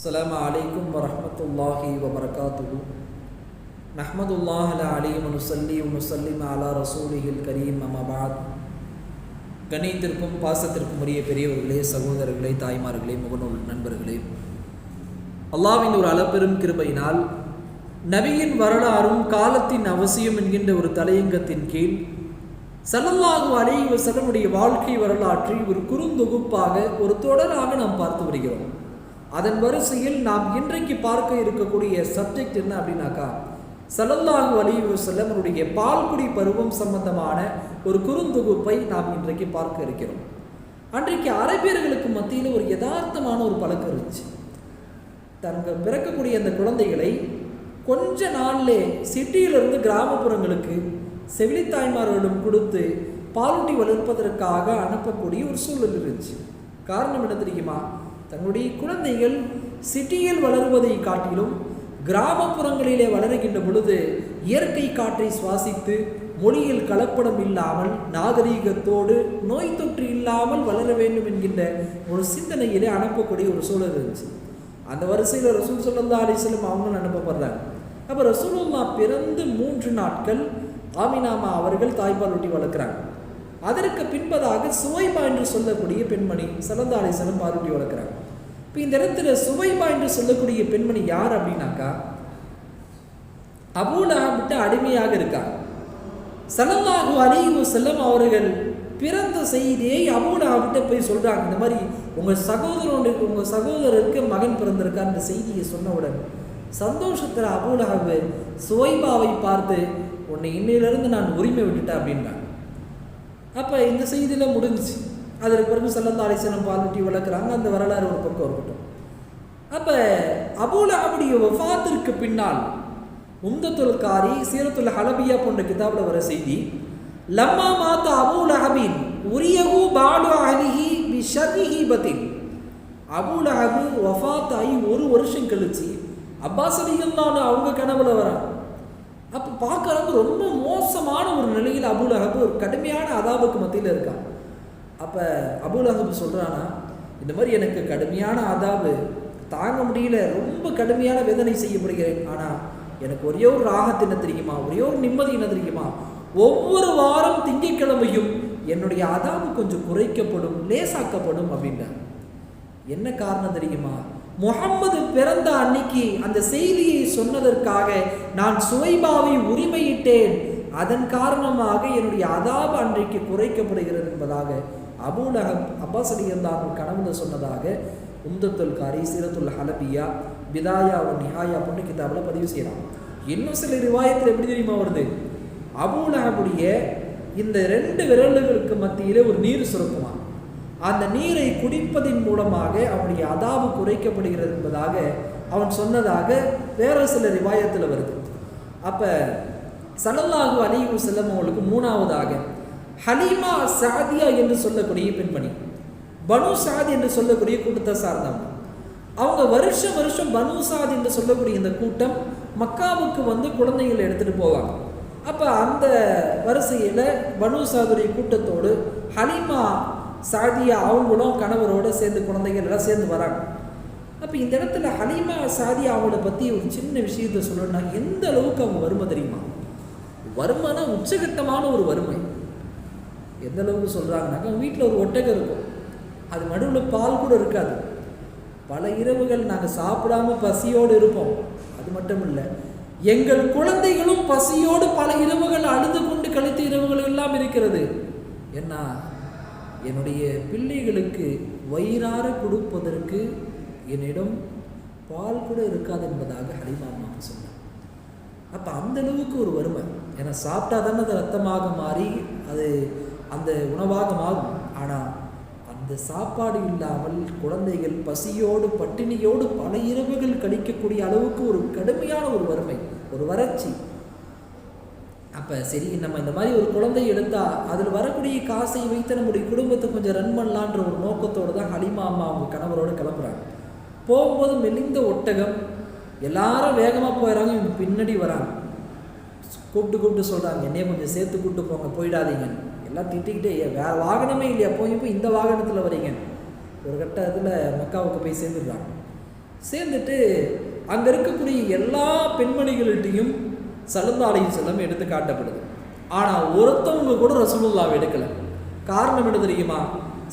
السلام عليكم ورحمة الله وبركاته نحمد الله العلي ونصلي ونسلم على رسوله الكريم أما بعد கணித்திற்கும் பாசத்திற்கும் உரிய பெரியவர்களே, சகோதரர்களே, தாய்மார்களே, முகநூல் நண்பர்களே, அல்லாஹ்வின் ஒரு அளப்பெரும் கிருபையினால் நபியின் வரலாறும் காலத்தின் அவசியம் என்கின்ற ஒரு தலையங்கத்தின் கீழ் ஸல்லல்லாஹு அலைஹி வஸல்லமுடைய வாழ்க்கை வரலாற்றை ஒரு குறுந்தொகுப்பாக ஒரு தொடராக நாம் பார்த்து வருகிறோம். அதன் வரிசையில் நாம் இன்றைக்கு பார்க்க இருக்கக்கூடிய சப்ஜெக்ட் என்ன அப்படின்னாக்கா, ஸல்லல்லாஹு அலைஹி வஸல்லமுடைய பால்குடி பருவம் சம்பந்தமான ஒரு குறுந்தொகுப்பை நாம் இன்றைக்கு பார்க்க இருக்கிறோம். அன்றைக்கு அரபியர்களுக்கு மத்தியில் ஒரு யதார்த்தமான ஒரு பழக்கம் இருந்துச்சு. தங்கள் பிறக்கக்கூடிய அந்த குழந்தைகளை கொஞ்ச நாள்லே சிட்டியிலிருந்து கிராமப்புறங்களுக்கு செவிலித்தாய்மார்களிடம் கொடுத்து பாலூட்டி வளர்ப்பதற்காக அனுப்பக்கூடிய ஒரு சூழல் இருந்துச்சு. காரணம் என்ன தெரியுமா? தங்களுடைய குழந்தைகள் சிட்டியில் வளருவதை காட்டிலும் கிராமப்புறங்களிலே வளருகின்ற பொழுது இயற்கை காற்றை சுவாசித்து மொழியில் கலப்படம் இல்லாமல் நாகரீகத்தோடு நோய் தொற்று இல்லாமல் வளர வேண்டும் என்கின்ற ஒரு சிந்தனையிலே அனுப்பக்கூடிய ஒரு சூழல் இருந்துச்சு. அந்த வரிசையில் ரசூல் ஸல்லல்லாஹு அலைஹி வஸல்லம் அவங்களும் அனுப்பப்படுறாங்க. அப்போ ரசூலுல்லாஹ் பிறந்து 3 நாட்கள் ஆமினாமா அவர்கள் தாய்ப்பால் ஊட்டி வளர்க்குறாங்க. அதற்கு பின்பதாக சுவைபா என்று சொல்லக்கூடிய பெண்மணி ஸல்லல்லாஹு அலைஹி வஸல்லம் பாலூட்டி வளர்க்குறாங்க. இப்போ இந்த இடத்துல சுவைபா என்று சொல்லக்கூடிய பெண்மணி யார் அப்படின்னாக்கா, அபூ லஹப் அடிமையாக இருக்காங்க. ஸல்லல்லாஹு அலைஹி வஸல்லம் அவர்கள் பிறந்த செய்தியை அபூ லஹப் போய் சொல்கிறாங்க. இந்த மாதிரி உங்கள் சகோதரருக்கு மகன் பிறந்திருக்கார் இந்த செய்தியை சொன்னவுடன் சந்தோஷத்தில் அபூ லஹப் சுவைபாவை பார்த்து, உன்னை இன்னையிலிருந்து நான் உரிமை விட்டுட்டேன் அப்படின்றாங்க. அப்போ இந்த செய்தியில் முடிஞ்சிச்சு. அதற்கு பிறகு ஸல்லல்லாஹு அலைஹி வஸல்லம் பாலூட்டி வளர்க்குறாங்க. அந்த வரலாறு ஒரு பக்கம் இருக்கட்டும். அப்போ அபூ லஹபுடைய வஃபாத்திற்கு பின்னால் உம்தத்துல் காரி, சீரத்துல் ஹலபியா போன்ற கிதாபில் வர செய்தி, லம்மா மாத்த அபூ லஹபின் உரியஹு பாடு அஹ்லிஹி பி ஷர்ரிஹி பத்தின். அபூ லஹப் வஃபாத் ஆகி 1 வருஷம் கழிச்சு அப்பாஸ் ரலியல்லாஹு அவங்க கனவுல வராங்க. அப்போ பார்க்குறவங்க ரொம்ப மோசமான ஒரு நிலையில் அபூ லஹப் ஒரு கடுமையான அதாபுக்கு மத்தியில் இருக்காங்க. அப்போ அபூ லஹப் சொல்கிறானா, இந்த மாதிரி எனக்கு கடுமையான அதாபு தாங்க முடியல, ரொம்ப கடுமையான வேதனை செய்யப்படுகிறேன். ஆனால் எனக்கு ஒரே ஒரு ராகத்து என்ன தெரியுமா, ஒரே ஒரு நிம்மதி என்ன தெரியுமா, ஒவ்வொரு வாரம் திங்கட்கிழமையும் என்னுடைய அதாபு கொஞ்சம் குறைக்கப்படும், லேசாக்கப்படும் அப்படின்றார். என்ன காரணம் தெரியுமா? முஹம்மது பிறந்த அன்னைக்கு அந்த செய்தியை சொன்னதற்காக நான் சுவைபாவை உரிமையிட்டேன், அதன் காரணமாக என்னுடைய அதாபு அன்றைக்கு குறைக்கப்படுகிறது என்பதாக அபூ லஹப் அப்பாஸ் ரலியல்லாஹு கனவுல சொன்னதாக உம்தத்துல் காரி, சீரத்துல் ஹலபியா, பிதாயா வ நிஹாயா போன்ற கிதாபில் பதிவு செய்யலாம். இன்னும் சில ரிவாயத்தில் எப்படி தெரியுமா வருது, அபூ லஹபுடைய இந்த 2 விரல்களுக்கு மத்தியிலே ஒரு நீர் சுரக்குமா, அந்த நீரை குடிப்பதின் மூலமாக அவனுடைய அதாபு குறைக்கப்படுகிறது என்பதாக அவன் சொன்னதாக வேற சில ரிவாயத்தில் வருது. அப்போ ஸல்லல்லாஹு அலைஹி வஸல்லம் அவங்களுக்கு 3ஆவதாக ஹலீமா சாதியா என்று சொல்லக்கூடிய பெண்மணி, பனு சாத் என்று சொல்லக்கூடிய கூட்டத்தை சார்ந்தவங்க. அவங்க வருஷம் பனு சாத் என்று சொல்லக்கூடிய இந்த கூட்டம் மக்காவுக்கு வந்து குழந்தைகளை எடுத்துகிட்டு போவாங்க. அப்போ அந்த வரிசையில் பனு சாதுடைய கூட்டத்தோடு ஹலீமா சாதியா அவங்களும் கணவரோடு சேர்ந்து குழந்தைகள் எல்லாம் சேர்ந்து வராங்க. அப்போ இந்த இடத்துல ஹலீமா சாதியா அவங்கள பற்றி ஒரு சின்ன விஷயத்தை சொல்லணும்னா, எந்த அளவுக்கு அவங்க வறுமை தெரியுமா? வறுமைனா உச்சகட்டமான ஒரு வறுமை. எந்த அளவுக்கு சொல்கிறாங்கனாக்கா, வீட்டில் ஒரு ஒட்டகம் இருக்கும், அது நடுவில் பால் கூட இருக்காது. பல இரவுகள் நாங்கள் சாப்பிடாம பசியோடு இருப்போம். அது மட்டும் இல்லை, எங்கள் குழந்தைகளும் பசியோடு பல இரவுகள் அழுது கொண்டு கழித்த இரவுகள் எல்லாம் இருக்கிறது. என்ன, என்னுடைய பிள்ளைகளுக்கு வயிறார கொடுப்பதற்கு என்னிடம் பால் கூட இருக்காது என்பதாக ஹலீமா அம்மா சொன்னார். அப்போ அந்த அளவுக்கு ஒரு வறுமை. ஏன்னா சாப்பிட்டா தானே அது ரத்தமாக மாறி அது அந்த உணவாக மாறும். ஆனால் அந்த சாப்பாடு இல்லாமல் குழந்தைகள் பசியோடு பட்டினியோடு பல இரவுகள் கழிக்கக்கூடிய அளவுக்கு ஒரு கடுமையான ஒரு வறுமை, ஒரு வறட்சி. அப்போ சரி, நம்ம இந்த மாதிரி ஒரு குழந்தை எடுத்தால் அதில் வரக்கூடிய காசை வைத்து நம்முடைய குடும்பத்தை கொஞ்சம் ரன் பண்ணலான்ற ஒரு நோக்கத்தோடு தான் ஹலீமா அம்மா அவங்க கணவரோடு கிளம்புறாங்க. போகும்போது மெலிந்த ஒட்டகம், எல்லாரும் வேகமாக போயிடறாங்க, இவங்க பின்னாடி வராங்க. கூப்பிட்டு சொல்கிறாங்க, என்னையே கொஞ்சம் சேர்த்து கூப்பிட்டு போங்க, போயிடாதீங்க. எல்லாம் திட்டிக்கிட்டே, வேறு வாகனமே இல்லையா, போய் இந்த வாகனத்தில் வரீங்க. ஒரு கட்டத்தில் மக்காவுக்கு போய் சேர்ந்துடுறாங்க. சேர்ந்துட்டு அங்கே இருக்கக்கூடிய எல்லா பெண்மணிகள்கிட்டையும் ஸல்லல்லாஹு அலைஹி வஸல்லம் எடுத்து காட்டப்படுது. ஆனால் ஒருத்தவங்க கூட ரசூலுல்லாஹ் எடுக்கலை. காரணம் என்ன தெரியுமா?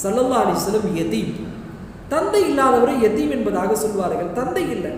ஸல்லல்லாஹு அலைஹி வஸல்லம் யதீம், தந்தை இல்லாதவரை யதீம் என்பதாக சொல்வார்கள். தந்தை இல்லை,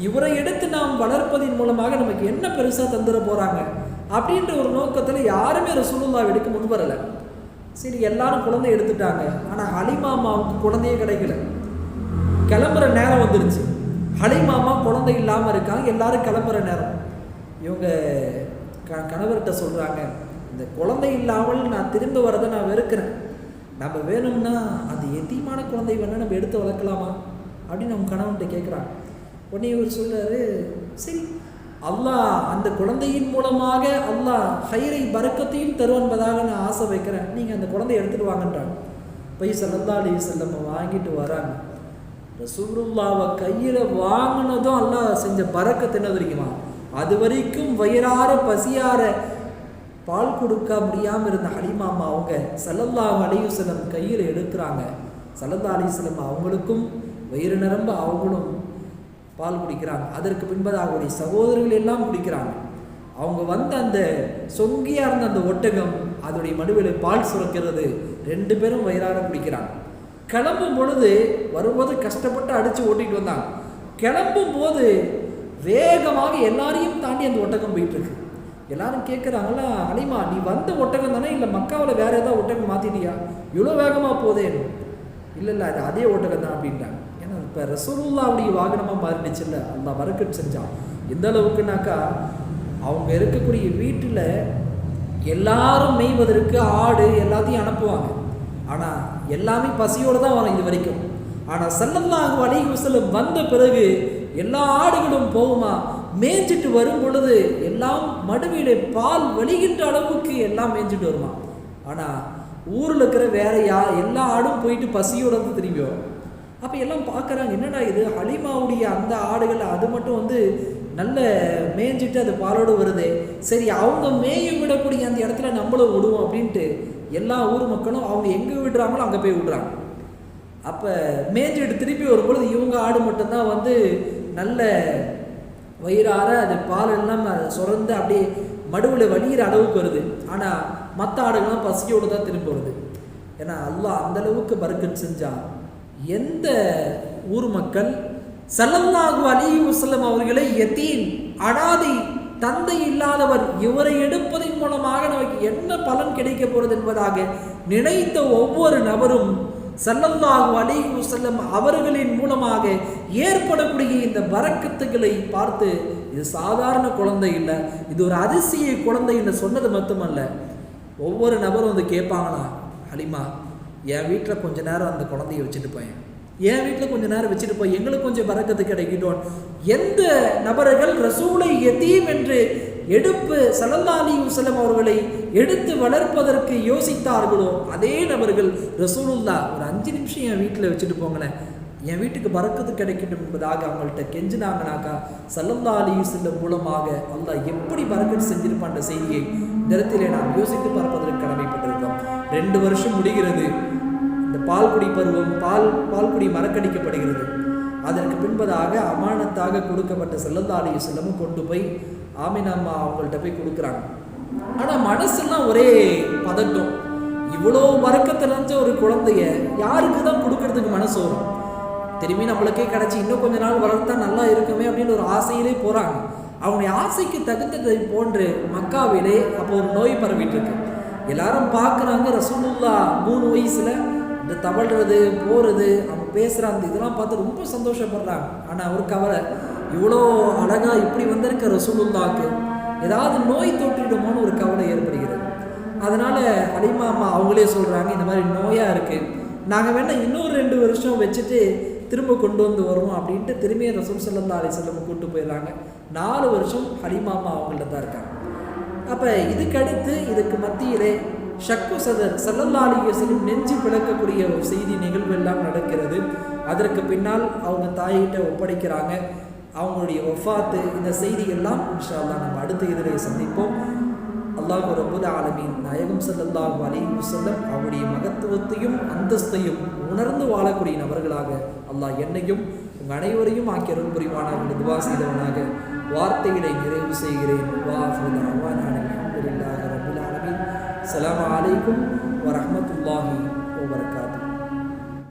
இவரை எடுத்து நாம் வளர்ப்பதின் மூலமாக நமக்கு என்ன பெருசாக தந்துட போகிறாங்க அப்படின்ற ஒரு நோக்கத்தில் யாருமே ரசூலுல்லாஹ் எடுக்க முன் வரலை. சரி, எல்லாரும் குழந்தை எடுத்துட்டாங்க. ஆனால் ஹலீமா அம்மாவுக்கு குழந்தையே கிடைக்கல. கிளம்புற நேரம் வந்துருச்சு. ஹலீமா அம்மா குழந்தை இல்லாமல் இருக்காங்க. எல்லாரும் கிளம்புற நேரம். இவங்க கணவர்கிட்ட சொல்கிறாங்க, இந்த குழந்தை இல்லாமல் நான் திரும்ப வரதை நான் வெறுக்கிறேன். நம்ம வேணும்னா அது எத்தீமான குழந்தை வேணால் நம்ம எடுத்து வளர்க்கலாமா அப்படின்னு நம்ம கணவன்கிட்ட கேட்குறாங்க. உடனே இவர் சொல்கிறாரு, சரி, அல்லாஹ் அந்த குழந்தையின் மூலமாக அல்லாஹ் ஹைரை பரக்கத்தையும் தரும் என்பதாக நான் ஆசை வைக்கிறேன், நீங்கள் அந்த குழந்தைய எடுத்துகிட்டு வாங்கன்றாங்க. போய் ஸல்லல்லாஹு அலைஹி வஸல்லம் வாங்கிட்டு வராங்க. ரசூலுல்லாஹ்வை கையில் வாங்கினதும் அல்லாஹ் செஞ்ச பரக்கத்து என்ன தெரியுமா? அது வரைக்கும் வயிறார பசியார பால் கொடுக்க முடியாமல் இருந்த ஹலீமா அம்மா அவங்க ஸல்லல்லாஹு அலைஹி வஸல்லம் கையில் எடுக்கிறாங்க. ஸல்லல்லாஹு அலைஹி வஸல்லம் அவங்களுக்கும் வயிறு நிரம்ப அவங்களும் பால் குடிக்கிறாங்க. அதற்கு பின்பதாக அவருடைய சகோதரர்கள் எல்லாம் குடிக்கிறாங்க. அவங்க வந்த அந்த சொங்கியாக இருந்த அந்த ஒட்டகம் அதோடைய மடுவில் பால் சுரக்கிறது. 2 பேரும் வயிறார குடிக்கிறாங்க. கிளம்பும் பொழுது வரும்போது கஷ்டப்பட்டு அடித்து ஓட்டிகிட்டு வந்தாங்க. கிளம்பும் போது வேகமாக எல்லாரையும் தாண்டி அந்த ஒட்டகம் போயிட்டு இருக்கு. எல்லாரும் கேட்குறாங்களா, ஹலீமா நீ வந்த ஒட்டகம் தானே, இல்லை மக்காவில் வேற ஏதாவது ஒட்டகம் மாற்றிட்டியா, இவ்வளோ வேகமாக போதேன்னு? இல்லை அது அதே ஒட்டகம் தான் அப்படின்ட்டாங்க. ஏன்னா இப்போ ரசூலுல்லாஹ்வுடைய வாகனமாக மாறிடுச்சு. இல்லை, அல்லாஹ் பரக்கத் செஞ்சான். எந்த அளவுக்குனாக்கா, அவங்க இருக்கக்கூடிய வீட்டில் எல்லாரும் மேய்வதற்கு ஆடு எல்லாத்தையும் அனுப்புவாங்க. ஆனால் எல்லாமே பசியோடு தான் வரும் இது வரைக்கும். ஆனால் ஸல்லல்லாஹு அலைஹி வஸல்லம் வந்த பிறகு எல்லா ஆடுகளும் போகுமா, மேய்ஞ்சிட்டு வரும் பொழுது எல்லாம் மடுவிலே பால் வலிகின்ற அளவுக்கு எல்லாம் மேய்ஞ்சிட்டு வருமா. ஆனால் ஊரில் இருக்கிற வேற எல்லா ஆடும் போயிட்டு பசியோடு வந்து திரும்பி வரும். அப்போ எல்லாம் பார்க்குறாங்க, என்னடா இது, ஹலீமாவுடைய அந்த ஆடுகள் அது மட்டும் நல்ல மேய்ஞ்சிட்டு அது பாலோடு வருது, சரி அவங்க மேய விடக்கூடிய அந்த இடத்துல நம்மளும் விடுவோம் அப்படின்ட்டு எல்லா ஊர் மக்களும் அவங்க எங்கே விடுறாங்களோ அங்கே போய் விடுறாங்க. அப்போ மேய்ஞ்சிட்டு திருப்பி வரும்பொழுது இவங்க ஆடு மட்டும்தான் நல்ல வயிறார அது பால் எல்லாம் சுரந்து அப்படியே மடுவில் வலிகிற அளவுக்கு வருது. ஆனால் மற்ற ஆடுகள்லாம் பசியோடு தான் திரும்ப வருது. ஏன்னா அல்லாஹ் அந்தளவுக்கு பரக்கத் செஞ்சான். எந்த ஊர் மக்கள் ஸல்லல்லாஹு அலைஹி வஸல்லம் அவர்களை யதீம், அனாதை, தந்தை இல்லாதவர், இவரை எடுப்பதன் மூலமாக நமக்கு என்ன பலன் கிடைக்க போகிறது என்பதாக நினைத்த ஒவ்வொரு நபரும் ஸல்லல்லாஹு அலைஹி வஸல்லம் அவர்களின் மூலமாக ஏற்படக்கூடிய இந்த பரக்கத்துகளை பார்த்து, இது சாதாரண குழந்தை இல்லை, இது ஒரு அதிசய குழந்தை என்று சொன்னது மட்டுமல்ல, ஒவ்வொரு நபரும் கேட்பாங்களா, ஹலீமா என் வீட்டில் கொஞ்ச நேரம் அந்த குழந்தைய வச்சுட்டு போய், என் வீட்டில் கொஞ்சம் நேரம் வச்சுட்டு போய், எங்களுக்கு கொஞ்சம் பரக்கத்து கிடைக்கிட்டோம். எந்த நபர்கள் ரசூலை யதீம் என்று எடுப்பு ஸல்லல்லாஹு அலைஹி வஸல்லம் அவர்களை எடுத்து வளர்ப்பதற்கு யோசித்தார்களோ அதே நபர்கள் ரசூலுல்லாஹ் ஒரு 5 நிமிஷம் என் வீட்டில் வச்சுட்டு போங்களேன், என் வீட்டுக்கு பரக்கத்து கிடைக்கட்டும் என்பதாக அவங்கள்ட்ட கெஞ்சினாங்கனாக்கா ஸல்லல்லாஹு அலைஹி வஸல்லம் மூலமாக அல்லாஹ் எப்படி பரக்கத்து செஞ்சிருப்பான் என்ற செய்தியை இந்த இடத்திலே நாம் யோசித்து பார்ப்பதற்கு கடமைப்பட்டிருக்கோம். 2 வருஷம் முடிகிறது. இந்த பால்குடி பருவம், பால்குடி மறக்கடிக்கப்படுகிறது. அதற்கு பின்பதாக அமானத்தாக கொடுக்கப்பட்ட ஸல்லல்லாஹு அலைஹி வஸல்லம் கொண்டு போய் ஆமினா அம்மா அவங்கள்ட்ட போய் கொடுக்குறாங்க. ஆனால் மனசெல்லாம் ஒரே பதட்டம். இவ்வளோ பரக்கத்திலஞ்ச ஒரு குழந்தைய யாருக்கு தான் கொடுக்கறதுக்கு மனசு வரும்? திரும்பி நம்மளுக்கே கிடச்சி இன்னும் கொஞ்ச நாள் வளர்த்தா நல்லா இருக்குமே அப்படின்னு ஒரு ஆசையிலே போகிறாங்க. அவங்களுடைய ஆசைக்கு தகுந்ததை போன்று மக்காவிலே அப்போ ஒரு நோய் பரவிட்டு இருக்கு. எல்லாரும் பார்க்குறாங்க, ரசூலுல்லாஹ் 3 வயசில் இந்த தவழ்றது போகிறது அவங்க பேசுகிறாங்க, இதெல்லாம் பார்த்து ரொம்ப சந்தோஷப்படுறாங்க. ஆனால் ஒரு கவலை, இவ்வளோ அழகாக இப்படி வந்திருக்க ரசூலுல்லாஹ்க்கு ஏதாவது நோய் தொற்றிடுமோன்னு ஒரு கவலை ஏற்படுகிறது. அதனால் ஹலீமா அம்மா அவங்களே சொல்கிறாங்க, இந்த மாதிரி நோயாக இருக்குது, நாங்கள் வேணால் இன்னொரு 2 வருஷம் வச்சுட்டு திரும்ப கொண்டு வந்து வருவோம் அப்படின்ட்டு திரும்பிய ரசூல் ஸல்லல்லாஹு அலைஹி வஸல்லம் கூப்பிட்டு போயிடுறாங்க. 4 வருஷம் ஹலீமா அம்மா அவங்கள்ட்ட தான் இருக்காங்க. அப்போ இதுக்கடுத்து இதுக்கு மத்தியிலே ஷக்கு சதர் ஸல்லல்லாஹு அலைஹி வஸல்லம் நெஞ்சு பிளக்கக்கூடிய ஒரு செய்தி நிகழ்வு எல்லாம் நடக்கிறது. அதற்கு பின்னால் அவங்க தாயிட்ட ஒப்படைக்கிறாங்க. அவங்களுடைய வஃபாத்து, இந்த செய்தியெல்லாம் இன்ஷா அல்லாஹ் நம்ம அடுத்த இதிலே சந்திப்போம். அல்லாஹ் ரப்புல் ஆலமீன் நாயகம் ஸல்லல்லாஹு அலைஹி வஸல்லம் அவருடைய மகத்துவத்தையும் அந்தஸ்தையும் உணர்ந்து வாழக்கூடிய நபர்களாக அல்லாஹ் என்னையும் உங்கள் உங்கள் அனைவரையும் ஆக்கி அருள் புரிவானாக என்று துவா செய்தவனாக வார்த்தைகளை நிறைவு செய்கிறேன். அல்ஹம்துலில்லாஹி ரப்பில் ஆலமீன். அஸ்ஸலாமு அலைக்கும் வரஹ்மத்துல்லாஹி வபரகாத்துஹு.